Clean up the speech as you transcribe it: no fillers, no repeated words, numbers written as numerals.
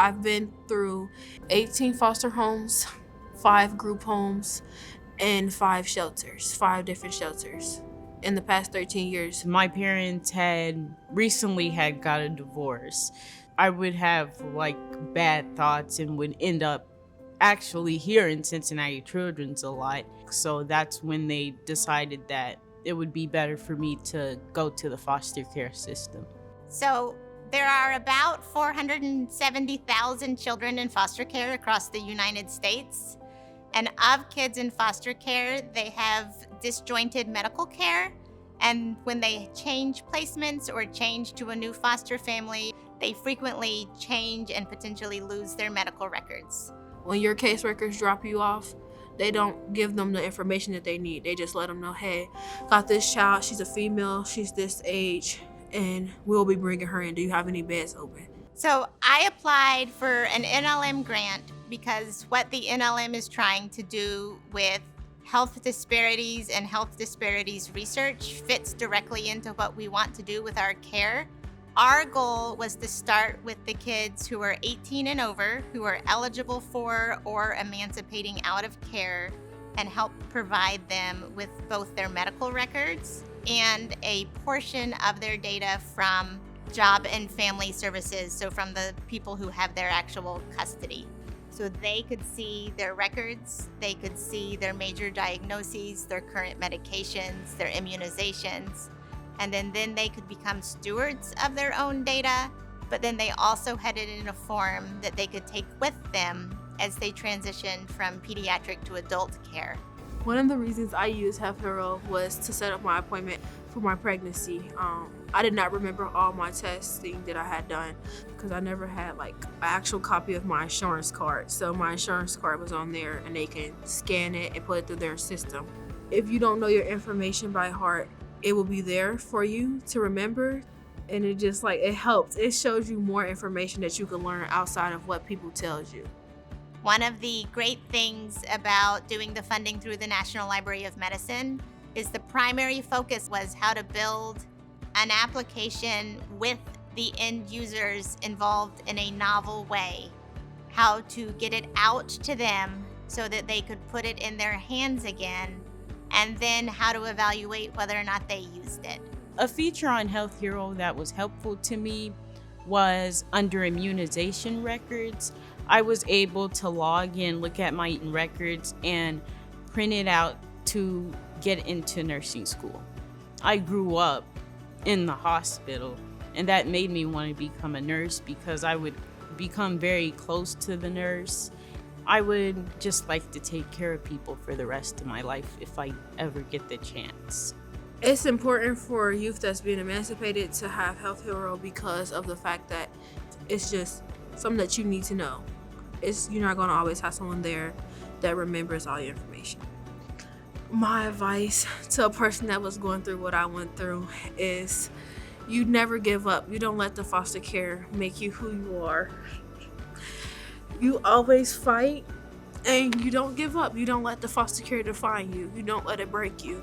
I've been through 18 foster homes, 5 group homes, and 5 different shelters in the past 13 years. My parents had recently got a divorce. I would have bad thoughts and would end up actually here in Cincinnati Children's a lot. So that's when they decided that it would be better for me to go to the foster care system. So there are about 470,000 children in foster care across the United States. And of kids in foster care, they have disjointed medical care. And when they change placements or change to a new foster family, they frequently change and potentially lose their medical records. When your caseworkers drop you off, they don't give them the information that they need. They just let them know, hey, got this child, she's a female, she's this age, and we'll be bringing her in. Do you have any beds open? So I applied for an NLM grant because what the NLM is trying to do with health disparities and health disparities research fits directly into what we want to do with our care. Our goal was to start with the kids who are 18 and over, who are eligible for or emancipating out of care, and help provide them with both their medical records and a portion of their data from job and family services, so from the people who have their actual custody. So they could see their records, they could see their major diagnoses, their current medications, their immunizations, and then they could become stewards of their own data, but then they also had it in a form that they could take with them as they transitioned from pediatric to adult care. One of the reasons I used Health Hero was to set up my appointment for my pregnancy. I did not remember all my testing that I had done because I never had an actual copy of my insurance card. So my insurance card was on there and they can scan it and put it through their system. If you don't know your information by heart, it will be there for you to remember. And it just it helps. It shows you more information that you can learn outside of what people tells you. One of the great things about doing the funding through the National Library of Medicine is the primary focus was how to build an application with the end users involved in a novel way, how to get it out to them so that they could put it in their hands again, and then how to evaluate whether or not they used it. A feature on Health Hero that was helpful to me was under immunization records. I was able to log in, look at my records, and print it out to get into nursing school. I grew up in the hospital, and that made me want to become a nurse because I would become very close to the nurse. I would just like to take care of people for the rest of my life if I ever get the chance. It's important for youth that's being emancipated to have Health Hero because of the fact that it's just something that you need to know. You're not going to always have someone there that remembers all your information. My advice to a person that was going through what I went through is you never give up. You don't let the foster care make you who you are. You always fight and you don't give up. You don't let the foster care define you. You don't let it break you.